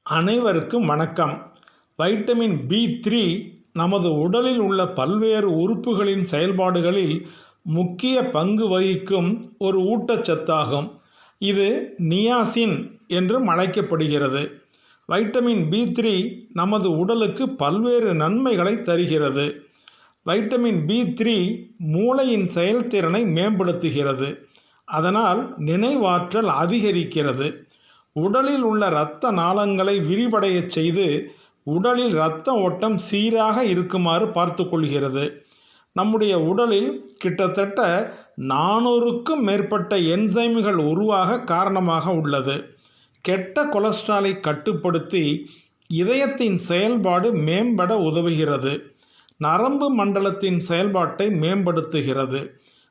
அனைவருக்கும் வணக்கம். வைட்டமின் பி3 நமது உடலில் உள்ள பல்வேறு உறுப்புகளின் செயல்பாடுகளில் முக்கிய பங்கு வகிக்கும் ஒரு ஊட்டச்சத்தாகும். இது நியாசின் என்றும் அழைக்கப்படுகிறது. வைட்டமின் பி3 நமது உடலுக்கு பல்வேறு நன்மைகளை தருகிறது. வைட்டமின் பி3 மூளையின் செயல்திறனை மேம்படுத்துகிறது. அதனால் நினைவாற்றல் அதிகரிக்கிறது. உடலில் உள்ள இரத்த நாளங்களை விரிவடையச் செய்து உடலில் இரத்த ஓட்டம் சீராக இருக்குமாறு பார்த்து கொள்கிறது. நம்முடைய உடலில் கிட்டத்தட்ட 400க்கும் மேற்பட்ட என்சைம்கள் உருவாக காரணமாக உள்ளது. கெட்ட கொலஸ்ட்ராலை கட்டுப்படுத்தி இதயத்தின் செயல்பாடு மேம்பட உதவுகிறது. நரம்பு மண்டலத்தின் செயல்பாட்டை மேம்படுத்துகிறது.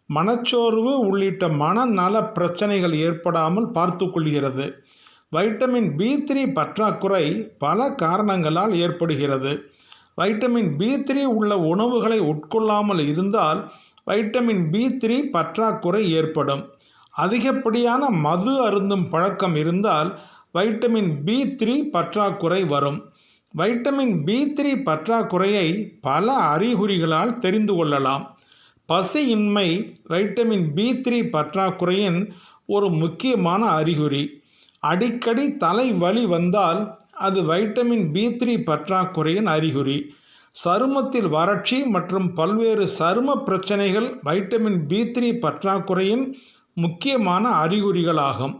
மனச்சோர்வு உள்ளிட்ட மனநல பிரச்சனைகள் ஏற்படாமல் பார்த்து கொள்கிறது. வைட்டமின் பி3 பற்றாக்குறை பல காரணங்களால் ஏற்படுகிறது. வைட்டமின் பி3 உள்ள உணவுகளை உட்கொள்ளாமல் இருந்தால் வைட்டமின் பி3 பற்றாக்குறை ஏற்படும். அதிகப்படியான மது அருந்தும் பழக்கம் இருந்தால் வைட்டமின் பி3 பற்றாக்குறை வரும். வைட்டமின் பி3 பற்றாக்குறையை பல அறிகுறிகளால் தெரிந்து கொள்ளலாம். பசியின்மை வைட்டமின் பி3 பற்றாக்குறையின் ஒரு முக்கியமான அறிகுறி. அடிக்கடி தலைவலி வந்தால் அது வைட்டமின் பி3 பற்றாக்குறையின் அறிகுறி. சருமத்தில் வறட்சி மற்றும் பல்வேறு சரும பிரச்சனைகள் வைட்டமின் பி3 பற்றாக்குறையின் முக்கியமான அறிகுறிகளாகும்.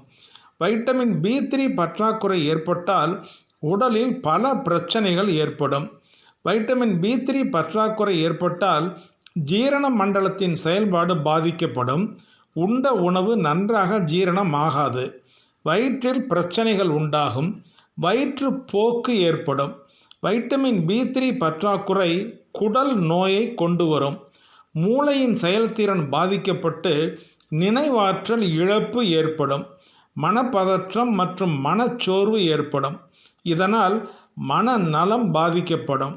வைட்டமின் பி3 பற்றாக்குறை ஏற்பட்டால் உடலில் பல பிரச்சனைகள் ஏற்படும். வைட்டமின் பி3 பற்றாக்குறை ஏற்பட்டால் ஜீரண மண்டலத்தின் செயல்பாடு பாதிக்கப்படும். உண்ட உணவு நன்றாக ஜீரணமாகாது. வயிற்றில் பிரச்சனைகள் உண்டாகும். வயிற்றுப்போக்கு ஏற்படும். வைட்டமின் பி3 பற்றாக்குறை குடல் நோயை கொண்டு வரும். மூளையின் செயல்திறன் பாதிக்கப்பட்டு நினைவாற்றல் இழப்பு ஏற்படும். மனப்பதற்றம் மற்றும் மனச்சோர்வு ஏற்படும். இதனால் மனநலம் பாதிக்கப்படும்.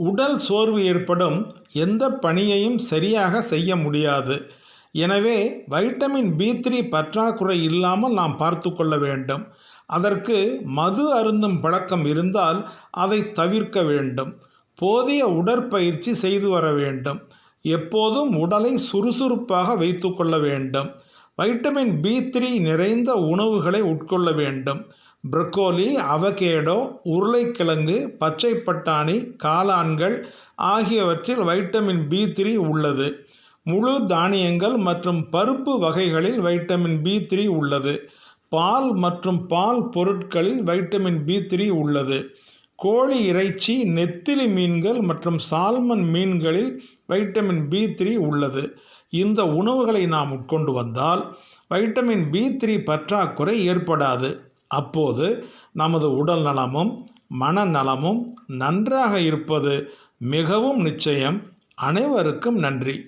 உடல் சோர்வு ஏற்படும். எந்த பணியையும் சரியாக செய்ய முடியாது. எனவே வைட்டமின் பி3 பற்றாக்குறை இல்லாமல் நாம் பார்த்து கொள்ள வேண்டும். அதற்கு மது அருந்தும் பழக்கம் இருந்தால் அதை தவிர்க்க வேண்டும். போதிய உடற்பயிற்சி செய்து வர வேண்டும். எப்போதும் உடலை சுறுசுறுப்பாக வைத்து கொள்ள வேண்டும். வைட்டமின் பி3 நிறைந்த உணவுகளை உட்கொள்ள வேண்டும். ப்ரோக்கோலி, அவகேடோ, உருளைக்கிழங்கு, பச்சை பட்டாணி, காளான்கள் ஆகியவற்றில் வைட்டமின் பி3 உள்ளது. முழு தானியங்கள் மற்றும் பருப்பு வகைகளில் வைட்டமின் பி3 உள்ளது. பால் மற்றும் பால் பொருட்களில் வைட்டமின் பி3 உள்ளது. கோழி இறைச்சி, நெத்திலி மீன்கள் மற்றும் சால்மன் மீன்களில் வைட்டமின் பி3 உள்ளது. இந்த உணவுகளை நாம் உட்கொண்டு வந்தால் வைட்டமின் பி3 பற்றாக்குறை ஏற்படாது. அப்போது நமது உடல் நலமும் மனநலமும் நன்றாக இருப்பது மிகவும் நிச்சயம். அனைவருக்கும் நன்றி.